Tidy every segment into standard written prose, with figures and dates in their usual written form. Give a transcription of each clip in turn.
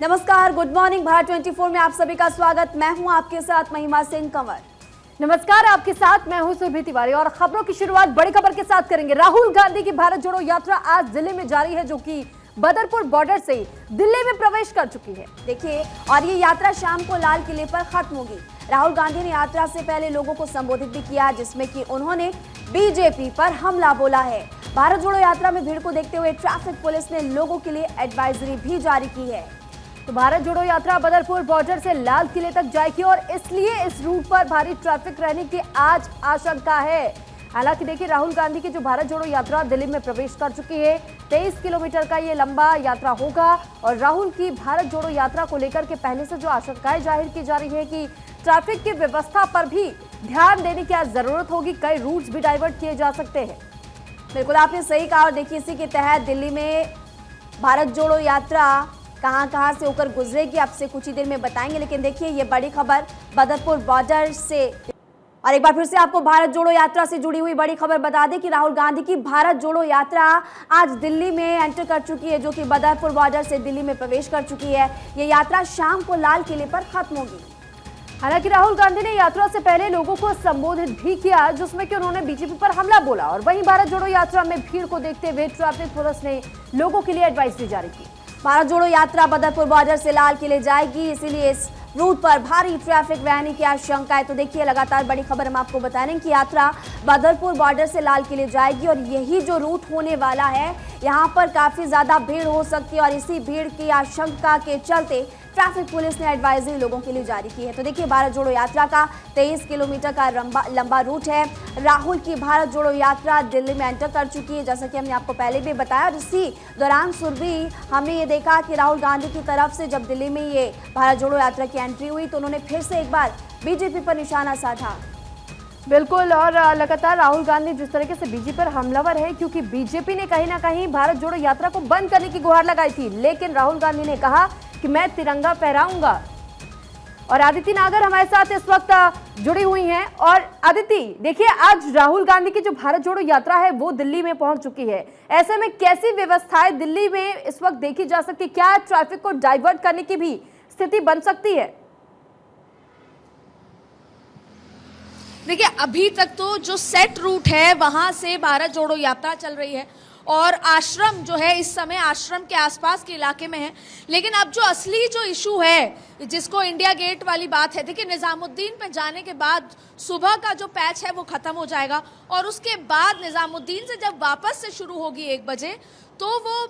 नमस्कार, good morning. Bharat 24 में आप सभी का स्वागत। मैं हूं आपके साथ महिमा सिंह कंवर। नमस्कार, आपके साथ मैं हूं सुरभि तिवारी और खबरों की शुरुआत बड़ी खबर के साथ करेंगे। राहुल गांधी की भारत जोड़ो यात्रा आज दिल्ली में जारी है, जो कि बदरपुर बॉर्डर से दिल्ली में प्रवेश कर चुकी है। देखिए, और ये यात्रा शाम को लाल किले पर खत्म होगी। राहुल गांधी ने यात्रा से पहले लोगों को संबोधित भी किया, जिसमें कि उन्होंने बीजेपी पर हमला बोला है। भारत जोड़ो यात्रा में भीड़ को देखते हुए ट्रैफिक पुलिस ने लोगों के लिए एडवाइजरी भी जारी की है। तो भारत जोड़ो यात्रा बदरपुर बॉर्डर से लाल किले तक जाएगी और इसलिए इस रूट पर भारी ट्रैफिक रहने की आज आशंका है। हालांकि देखिए, राहुल गांधी की जो भारत जोड़ो यात्रा दिल्ली में प्रवेश कर चुकी है। 23 किलोमीटर का ये लंबा यात्रा होगा और राहुल की भारत जोड़ो यात्रा को लेकर के पहले से जो आशंकाएं जाहिर की जा रही है कि ट्रैफिक की व्यवस्था पर भी ध्यान देने की आज जरूरत होगी। कई रूट्स भी डाइवर्ट किए जा सकते हैं। बिल्कुल, आपने सही कहा। और देखिए, इसी के तहत दिल्ली में भारत जोड़ो यात्रा कहां से होकर गुजरेगी आपसे कुछ ही देर में बताएंगे। लेकिन देखिए, ये बड़ी खबर बदरपुर बॉर्डर से। और एक बार फिर से आपको भारत जोड़ो यात्रा से जुड़ी हुई बड़ी खबर बता दें कि राहुल गांधी की भारत जोड़ो यात्रा आज दिल्ली में एंटर कर चुकी है, जो कि बदरपुर बॉर्डर से दिल्ली में प्रवेश कर चुकी है। ये यात्रा शाम को लाल किले पर खत्म होगी। हालांकि राहुल गांधी ने यात्रा से पहले लोगों को संबोधित भी किया, जिसमें कि उन्होंने बीजेपी पर हमला बोला। और वहीं भारत जोड़ो यात्रा में भीड़ को देखते हुए ट्रैफिक पुलिस ने लोगों के लिए एडवाइजरी जारी की। भारत जोड़ो यात्रा बदरपुर बॉर्डर से लाल किले जाएगी, इसीलिए इस रूट पर भारी ट्रैफिक रहने की आशंका है। तो देखिए, लगातार बड़ी खबर हम आपको बता रहे हैं कि यात्रा बदरपुर बॉर्डर से लाल किले जाएगी और यही जो रूट होने वाला है, यहाँ पर काफी ज्यादा भीड़ हो सकती है। और इसी भीड़ की आशंका के चलते ट्रैफिक पुलिस ने एडवाइजरी लोगों के लिए जारी की है। तो देखिए, भारत जोड़ो यात्रा का 23 किलोमीटर का लंबा रूट है। राहुल की भारत जोड़ो यात्रा दिल्ली में एंटर कर चुकी है, जैसा कि हमने आपको पहले भी बताया। और इसी दौरान सुरभि हमने ये देखा कि राहुल गांधी की तरफ से जब दिल्ली में ये भारत जोड़ो यात्रा की एंट्री हुई तो उन्होंने फिर से एक बार बीजेपी पर निशाना साधा। बिल्कुल, और लगातार राहुल गांधी जिस तरीके से बीजेपी पर हमलावर है, क्योंकि बीजेपी ने कहीं ना कहीं भारत जोड़ो यात्रा को बंद करने की गुहार लगाई थी, लेकिन राहुल गांधी ने कहा कि मैं तिरंगा फहराऊंगा। और आदिति नागर हमारे साथ इस वक्त जुड़ी हुई हैं। और आदिति, देखिए, आज राहुल गांधी की जो भारत जोड़ो यात्रा है वो दिल्ली में पहुंच चुकी है। ऐसे में कैसी व्यवस्थाएं दिल्ली में इस वक्त देखी जा सकती, क्या ट्रैफिक को डाइवर्ट करने की भी स्थिति बन सकती है? देखिए, अभी तक तो जो सेट रूट है वहां से भारत जोड़ो यात्रा चल रही है और आश्रम जो है इस समय आश्रम के आसपास के इलाके में है। लेकिन अब जो असली जो इशू है, जिसको इंडिया गेट वाली बात है, देखिए, निजामुद्दीन पे जाने के बाद सुबह का जो पैच है वो खत्म हो जाएगा और उसके बाद निजामुद्दीन से जब वापस से शुरू होगी 1 बजे तो वो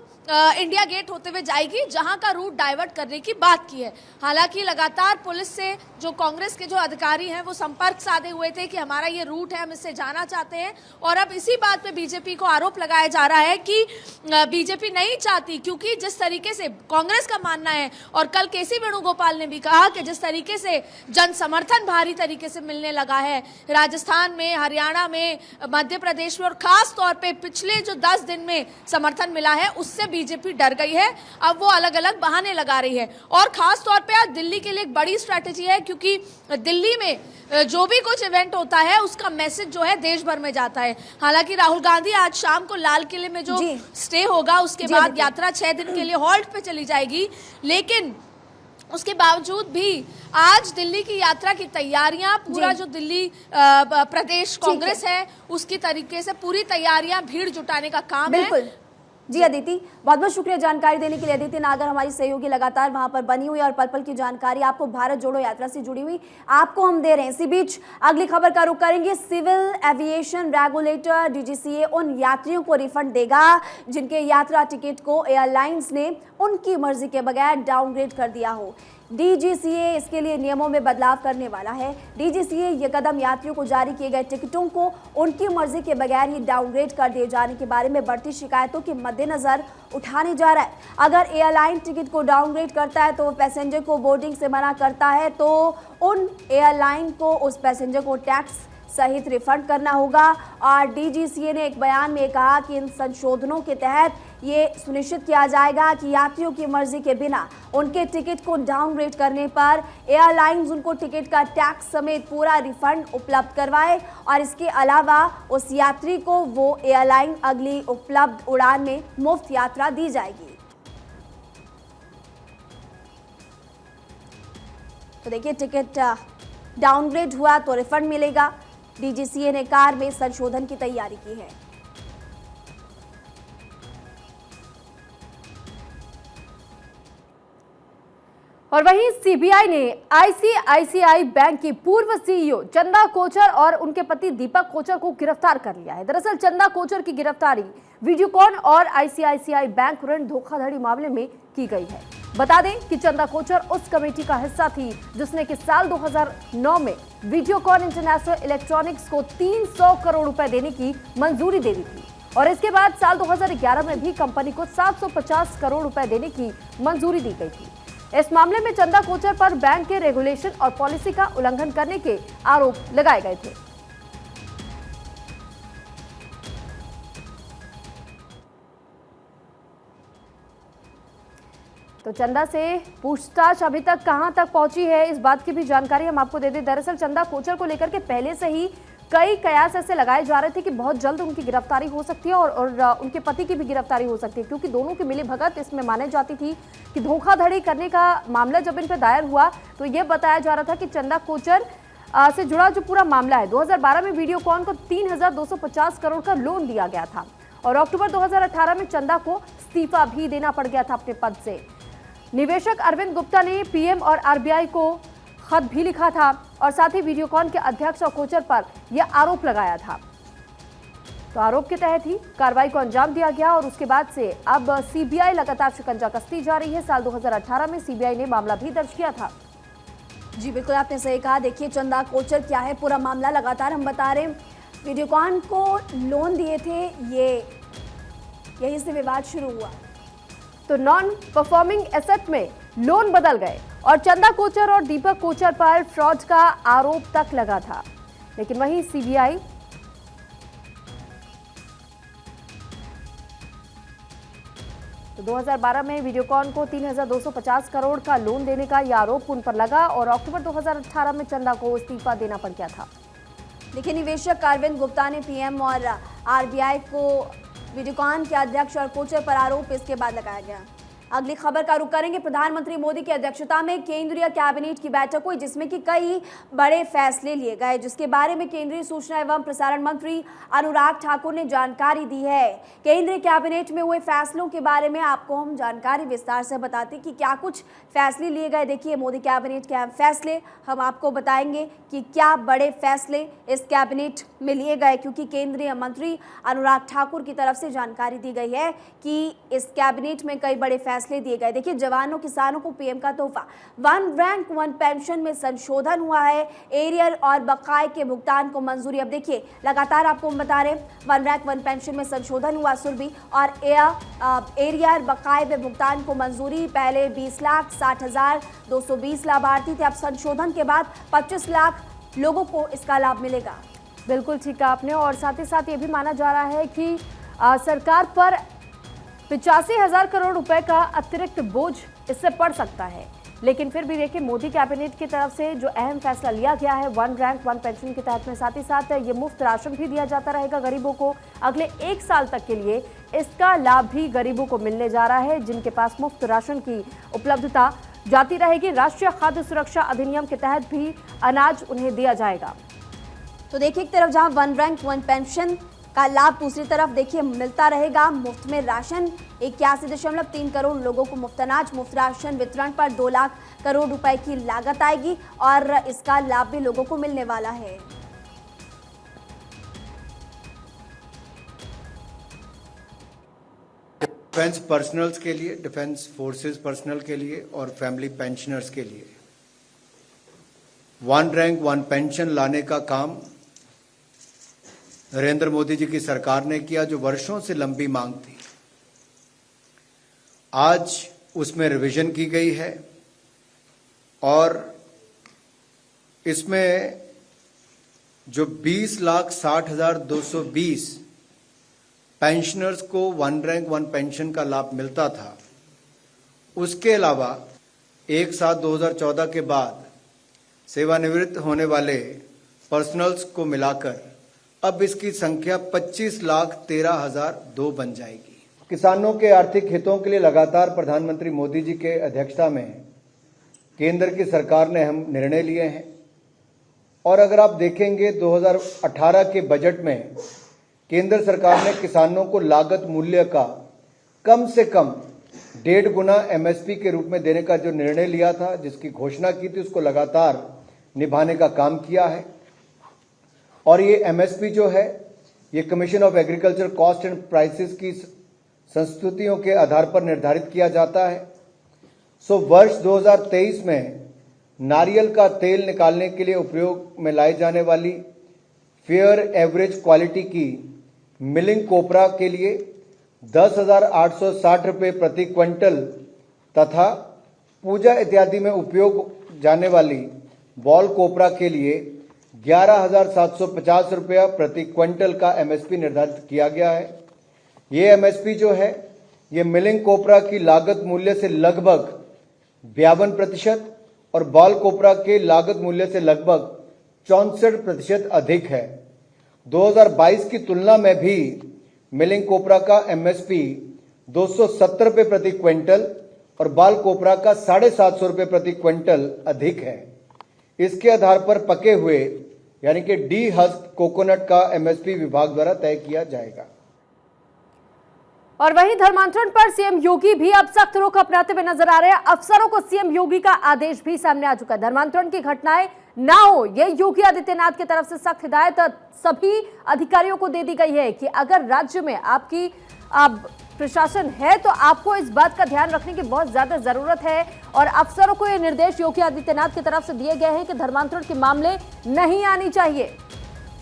इंडिया गेट होते हुए जाएगी, जहां का रूट डाइवर्ट करने की बात की है। हालांकि लगातार पुलिस से जो कांग्रेस के जो अधिकारी हैं वो संपर्क साधे हुए थे कि हमारा ये रूट है, हम इससे जाना चाहते हैं। और अब इसी बात पे बीजेपी को आरोप लगाया जा रहा है कि बीजेपी नहीं चाहती, क्योंकि जिस तरीके से कांग्रेस का मानना है और कल केसी वेणुगोपाल ने भी कहा कि जिस तरीके से जन समर्थन भारी तरीके से मिलने लगा है राजस्थान में, हरियाणा में, मध्य प्रदेश में, और खास तौर पर पिछले जो 10 दिन में समर्थन मिला है, उससे बीजेपी डर गई है। अब वो अलग अलग बहाने लगा रही है और खास तौर पे आज दिल्ली के लिए एक बड़ी स्ट्रैटेजी है, क्योंकि दिल्ली में जो भी कुछ इवेंट होता है उसका मैसेज जो है देश भर में जाता है। हालांकि राहुल गांधी आज शाम को लाल किले में जो स्टे होगा, उसके बाद यात्रा 6 दिन के लिए हॉल्ट पे चली जाएगी। लेकिन उसके बावजूद भी आज दिल्ली की यात्रा की तैयारियां, पूरा जो दिल्ली प्रदेश कांग्रेस है उसकी तरीके से पूरी तैयारियां, भीड़ जुटाने का काम है। जी अदिति, बहुत बहुत शुक्रिया जानकारी देने के लिए। अदिति नागर हमारी सहयोगी लगातार वहां पर बनी हुई और पल पल की जानकारी आपको भारत जोड़ो यात्रा से जुड़ी हुई आपको हम दे रहे हैं। इसी बीच अगली खबर का रुख करेंगे। सिविल एविएशन रेगुलेटर डीजीसीए उन यात्रियों को रिफंड देगा जिनके यात्रा टिकट को एयरलाइंस ने उनकी मर्जी के बगैर डाउनग्रेड कर दिया हो। डीजीसीए इसके लिए नियमों में बदलाव करने वाला है। डीजीसीए ये कदम यात्रियों को जारी किए गए टिकटों को उनकी मर्जी के बगैर ही डाउनग्रेड कर दिए जाने के बारे में बढ़ती शिकायतों के मद्देनजर उठाने जा रहा है। अगर एयरलाइन टिकट को डाउनग्रेड करता है तो पैसेंजर को बोर्डिंग से मना करता है तो उन एयरलाइन को उस पैसेंजर को टैक्स सहित रिफंड करना होगा। और डीजीसीए ने एक बयान में कहा कि इन संशोधनों के तहत ये सुनिश्चित किया जाएगा कि यात्रियों की मर्जी के बिना उनके टिकट को डाउनग्रेड करने पर एयरलाइंस उनको टिकट का टैक्स समेत पूरा रिफंड उपलब्ध करवाए और इसके अलावा उस यात्री को वो एयरलाइन अगली उपलब्ध उड़ान में मुफ्त यात्रा दी जाएगी। तो देखिए टिकट डाउनग्रेड हुआ तो रिफंड मिलेगा। डीजीसीए ने कार में संशोधन की तैयारी की है। और वहीं सीबीआई ने आईसीआईसीआई बैंक की पूर्व सीईओ चंदा कोचर और उनके पति दीपक कोचर को गिरफ्तार कर लिया है। दरअसल चंदा कोचर की गिरफ्तारी वीडियोकॉन और आईसीआईसीआई बैंक ऋण धोखाधड़ी मामले में की गई है। बता दें कि चंदा कोचर उस कमेटी का हिस्सा थी जिसने कि साल 2009 में वीडियोकॉन इंटरनेशनल इलेक्ट्रॉनिक्स को 300 करोड़ रुपए देने की मंजूरी दे दी थी और इसके बाद साल 2011 में भी कंपनी को 750 करोड़ रुपए देने की मंजूरी दी गई थी। इस मामले में चंदा कोचर पर बैंक के रेगुलेशन और पॉलिसी का उल्लंघन करने के आरोप लगाए गए थे। तो चंदा से पूछताछ अभी तक कहां तक पहुंची है, इस बात की भी जानकारी हम आपको दे दें। दरअसल चंदा कोचर को लेकर के पहले से ही कई कयास ऐसे लगाए जा रहे थे कि बहुत जल्द उनकी गिरफ्तारी हो सकती है और उनके पति की भी गिरफ्तारी हो सकती है, क्योंकि दोनों की मिली भगत इसमें माने जाती थी कि धोखाधड़ी करने का मामला जब इन पर दायर हुआ तो ये बताया जा रहा था कि चंदा कोचर से जुड़ा जो पूरा मामला है, 2012 में वीडियोकॉन को 3,250 करोड़ का लोन दिया गया था और अक्टूबर 2018 में चंदा को इस्तीफा भी देना पड़ गया था अपने पद से। निवेशक अरविंद गुप्ता ने पीएम और आरबीआई को खत भी लिखा था और साथ ही वीडियोकॉन के अध्यक्ष और कोचर पर यह आरोप लगाया था। तो आरोप के तहत ही कार्रवाई को अंजाम दिया गया और उसके बाद से अब सीबीआई लगातार शिकंजा कसती जा रही है। साल 2018 में सीबीआई ने मामला भी दर्ज किया था। जी बिल्कुल, आपने सही कहा। देखिए चंदा कोचर क्या है पूरा मामला, लगातार हम बता रहे हैं वीडियोकॉन को लोन दिए थे, यही से विवाद शुरू हुआ। तो नॉन परफॉर्मिंग एसेट में लोन बदल गए और चंदा कोचर और दीपक कोचर पर फ्रॉड का आरोप तक लगा था। लेकिन वहीं सीबीआई तो 2012 में वीडियोकॉन को 3,250 करोड़ का लोन देने का यह आरोप उन पर लगा और अक्टूबर 2018 में चंदा को इस्तीफा देना पड़ गया था। लेकिन निवेशक अरविंद गुप्ता ने पीएम और आरबीआई को वीडियोकॉन के अध्यक्ष और कोचर पर आरोप इसके बाद लगाया गया। अगली खबर का रुख करेंगे। प्रधानमंत्री मोदी की अध्यक्षता में केंद्रीय कैबिनेट की बैठक हुई जिसमें कि कई बड़े फैसले लिए गए, जिसके बारे में केंद्रीय सूचना एवं प्रसारण मंत्री अनुराग ठाकुर ने जानकारी दी है। केंद्रीय कैबिनेट में हुए फैसलों के बारे में आपको हम जानकारी विस्तार से बताते कि क्या कुछ फैसले लिए गए। देखिए मोदी कैबिनेट के अहम फैसले हम आपको बताएंगे कि क्या बड़े फैसले इस कैबिनेट में लिए गए, क्योंकि केंद्रीय मंत्री अनुराग ठाकुर की तरफ से जानकारी दी गई है कि इस कैबिनेट में कई बड़े फैसले दिए गए। देखिए जवानों किसानों को पीएम का तोहफा, वन रैंक वन पेंशन में संशोधन हुआ है, एरियर और बकाये के भुगतान को मंजूरी। अब देखिए लगातार आपको हम बता रहे हैं वन रैंक वन पेंशन में संशोधन हुआ सुरभि और एरियर बकाये में भुगतान को मंजूरी। पहले 20,60,220 लाभार्थी थे, अब संशोधन के बाद 25 लाख लोगों को इसका लाभ मिलेगा। बिल्कुल ठीक कहा आपने और साथ ही साथ ये भी माना जा रहा है कि सरकार पर 85,000 करोड़ रुपए का अतिरिक्त बोझ इससे पड़ सकता है। लेकिन फिर भी देखिए मोदी कैबिनेट की तरफ से जो अहम फैसला लिया गया है वन रैंक वन पेंशन के तहत में, साथ ही साथ ये मुफ्त राशन भी दिया जाता रहेगा गरीबों को अगले 1 साल तक के लिए। इसका लाभ भी गरीबों को मिलने जा रहा है जिनके पास मुफ्त राशन की उपलब्धता जाती रहेगी। राष्ट्रीय खाद्य सुरक्षा अधिनियम के तहत भी अनाज उन्हें दिया जाएगा। तो देखिए एक तरफ जहां वन रैंक वन पेंशन का लाभ, दूसरी तरफ देखिए मिलता रहेगा मुफ्त में राशन। 81.3 करोड़ लोगों को मुफ्त अनाज, मुफ्त राशन वितरण पर 2 लाख करोड़ रुपए की लागत आएगी और इसका लाभ भी लोगों को मिलने वाला है। डिफेंस पर्सनल्स के लिए, डिफेंस फोर्सेस पर्सनल के लिए और फैमिली पेंशनर्स के लिए वन रैंक वन पेंशन लाने का काम नरेंद्र मोदी जी की सरकार ने किया, जो वर्षों से लंबी मांग थी। आज उसमें रिवीजन की गई है और इसमें जो 20,60,220 पेंशनर्स को वन रैंक वन पेंशन का लाभ मिलता था, उसके अलावा 1/7/2014 के बाद सेवानिवृत्त होने वाले पर्सनल्स को मिलाकर अब इसकी संख्या 25,13,002 बन जाएगी। किसानों के आर्थिक हितों के लिए लगातार प्रधानमंत्री मोदी जी के अध्यक्षता में केंद्र की सरकार ने हम निर्णय लिए हैं। और अगर आप देखेंगे 2018 के बजट में केंद्र सरकार ने किसानों को लागत मूल्य का कम से कम 1.5 गुना एमएसपी के रूप में देने का जो निर्णय लिया था, जिसकी घोषणा की थी, उसको लगातार निभाने का काम किया है। और ये एमएसपी जो है, ये commission of agriculture cost and prices की संस्तुतियों के आधार पर निर्धारित किया जाता है। वर्ष 2023 में नारियल का तेल निकालने के लिए उपयोग में लाई जाने वाली फेयर एवरेज क्वालिटी की मिलिंग कोपरा के लिए 10,860 रुपये प्रति क्विंटल तथा पूजा इत्यादि में उपयोग जाने वाली बॉल कोपरा के लिए 11,750 रुपया प्रति क्विंटल का एमएसपी निर्धारित किया गया है। ये एमएसपी जो है, ये मिलिंग कोपरा की लागत मूल्य से लगभग 52% और बॉल कोपरा के लागत मूल्य से लगभग 64% अधिक है। 2022 की तुलना में भी मिलिंग कोपरा का एमएसपी 270 रुपये प्रति क्विंटल और बाल कोपरा का 750 रुपये प्रति क्विंटल अधिक है। इसके आधार पर पके हुए यानी कि डी हस्क कोकोनट का एमएसपी विभाग द्वारा तय किया जाएगा। और वहीं धर्मांतरण पर सीएम योगी भी अब सख्त रुख अपनाते हुए नजर आ रहे हैं। अफसरों को सीएम योगी का आदेश भी सामने आ चुका है। धर्मांतरण की घटनाएं ना हो, ये योगी आदित्यनाथ की तरफ से सख्त हिदायत सभी अधिकारियों को दे दी गई है कि अगर राज्य में आपकी प्रशासन है तो आपको इस बात का ध्यान रखने की बहुत ज्यादा जरूरत है। और अफसरों को ये निर्देश योगी आदित्यनाथ की तरफ से दिए गए हैं कि धर्मांतरण के मामले नहीं आनी चाहिए।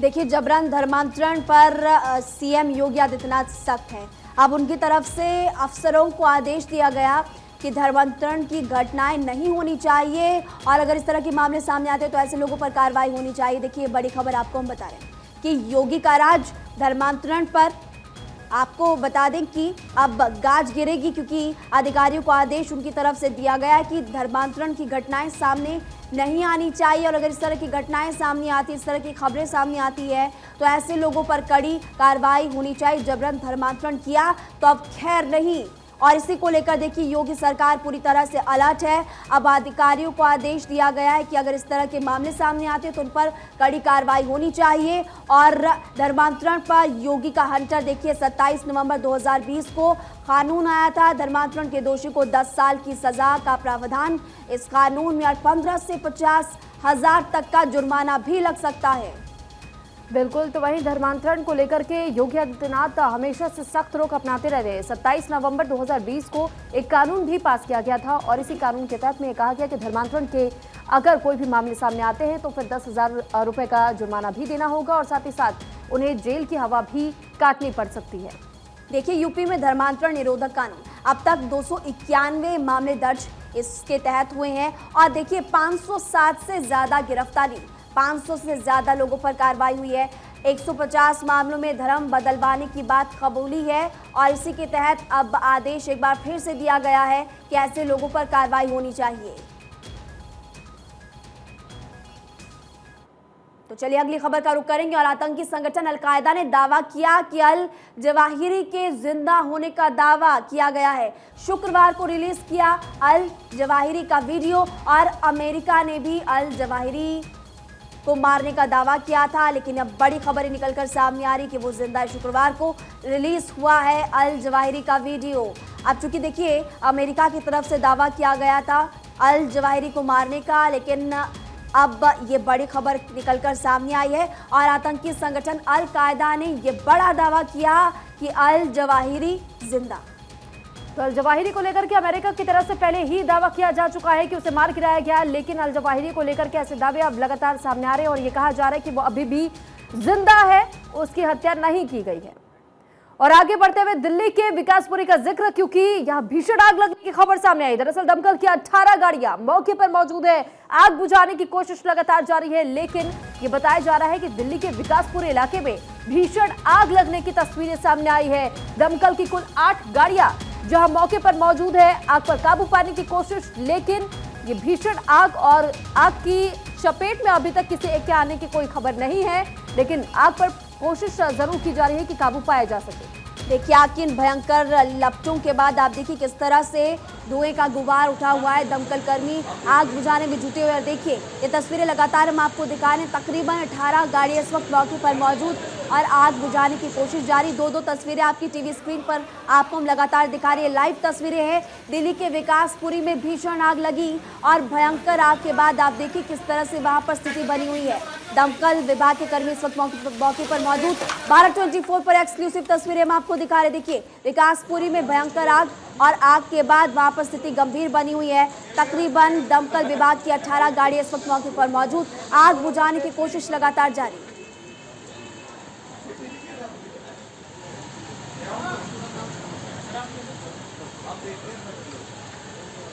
देखिए, जबरन धर्मांतरण पर सीएम योगी आदित्यनाथ सख्त है। अब उनकी तरफ से अफसरों को आदेश दिया गया कि धर्मांतरण की घटनाएं नहीं होनी चाहिए और अगर इस तरह के मामले सामने आते हैं तो ऐसे लोगों पर कार्रवाई होनी चाहिए। देखिए, बड़ी खबर आपको हम बता रहे हैं कि योगी का राज धर्मांतरण पर। आपको बता दें कि अब गाज गिरेगी क्योंकि अधिकारियों को आदेश उनकी तरफ से दिया गया है कि धर्मांतरण की घटनाएं सामने नहीं आनी चाहिए और अगर इस तरह की घटनाएं सामने आती, इस तरह की खबरें सामने आती है तो ऐसे लोगों पर कड़ी कार्रवाई होनी चाहिए। जबरन धर्मांतरण किया तो अब खैर नहीं। और इसी को लेकर देखिए, योगी सरकार पूरी तरह से अलर्ट है। अब अधिकारियों को आदेश दिया गया है कि अगर इस तरह के मामले सामने आते हैं तो उन पर कड़ी कार्रवाई होनी चाहिए। और धर्मांतरण पर योगी का हंटर देखिए, 27 नवंबर 2020 को कानून आया था। धर्मांतरण के दोषी को 10 साल की सजा का प्रावधान इस कानून में और 15 से 50,000 तक का जुर्माना भी लग सकता है। बिल्कुल, तो वहीं धर्मांतरण को लेकर के योगी आदित्यनाथ हमेशा से सख्त रुख अपनाते रहे हैं। 27 नवंबर 2020 को एक कानून भी पास किया गया था और इसी कानून के तहत में ये कहा गया कि धर्मांतरण के अगर कोई भी मामले सामने आते हैं तो फिर 10,000 रुपये का जुर्माना भी देना होगा और साथ ही साथ उन्हें जेल की हवा भी काटनी पड़ सकती है। देखिए, यूपी में धर्मांतरण निरोधक कानून अब तक 291 मामले दर्ज इसके तहत हुए हैं और देखिए 507 से ज्यादा गिरफ्तारी, 500 से ज्यादा लोगों पर कार्रवाई हुई है। 150 मामलों में धर्म बदलवाने की बात कबूली है और इसी के तहत अब आदेश एक बार फिर से दिया गया है कि ऐसे लोगों पर कार्रवाई होनी चाहिए। तो चलिए अगली खबर का रुख करेंगे और आतंकी संगठन अलकायदा ने दावा किया कि अल जवाहिरी के जिंदा होने का दावा किया गया है। शुक्रवार को रिलीज किया अल जवाहिरी का वीडियो और अमेरिका ने भी अल जवाहिरी को मारने का दावा किया था, लेकिन अब बड़ी खबरें निकलकर सामने आ रही कि वो जिंदा है। शुक्रवार को रिलीज हुआ है अल जवाहिरी का वीडियो। अब चूंकि देखिए अमेरिका की तरफ से दावा किया गया था अल जवाहिरी को मारने का, लेकिन अब ये बड़ी खबर निकलकर सामने आई है और आतंकी संगठन अल कायदा ने ये बड़ा दावा किया कि अल जवाहिरी जिंदा। तो अल जवाहिरी को लेकर के अमेरिका की तरफ से पहले ही दावा किया जा चुका है कि उसे मार गिराया गया, लेकिन अल जवाहिरी को लेकर के ऐसे दावे अब लगातार सामने आ रहे हैं और ये कहा जा रहा है कि वो अभी भी जिंदा है, उसकी हत्या नहीं की गई है। और आगे बढ़ते हुए दिल्ली के विकासपुरी का जिक्र, क्योंकि यहाँ भीषण आग लगने की खबर सामने आई। दरअसल दमकल की 18 गाड़ियां मौके पर मौजूद है, आग बुझाने की कोशिश लगातार जारी है, लेकिन ये बताया जा रहा है कि दिल्ली के विकासपुरी इलाके में भीषण आग लगने की तस्वीरें सामने आई है। दमकल की कुल 8 गाड़ियां जहां मौके पर मौजूद है, आग पर काबू पाने की कोशिश, लेकिन ये भीषण आग और आग की चपेट में अभी तक किसी एक के आने की कोई खबर नहीं है, लेकिन आग पर कोशिश जरूर की जा रही है कि काबू पाया जा सके। देखिए, आग की इन भयंकर लपटों के बाद आप देखिए किस तरह से धुएं का गुबार उठा हुआ है। दमकल कर्मी आग बुझाने में जुटे हुए। और देखिए ये तस्वीरें लगातार हम आपको दिखा रहे हैं। तकरीबन 18 गाड़ियां इस वक्त मौके पर मौजूद और आग बुझाने की कोशिश जारी। दो तस्वीरें आपकी टीवी स्क्रीन पर आपको हम लगातार दिखा रहे हैं। लाइव तस्वीरें हैं दिल्ली के विकासपुरी में भीषण आग लगी और भयंकर आग के बाद आप देखिए किस तरह से वहां पर स्थिति बनी हुई है। दमकल विभाग के कर्मी इस वक्त मौके पर मौजूद। भारत 24 पर एक्सक्लूसिव तस्वीरें हम आपको दिखा रहे। देखिए विकासपुरी में भयंकर आग और आग के बाद वहां पर स्थिति गंभीर बनी हुई है। तकरीबन दमकल विभाग की 18 गाड़ियां इस वक्त मौके पर मौजूद। आग बुझाने की कोशिश लगातार जारी। आप देख रहे हैं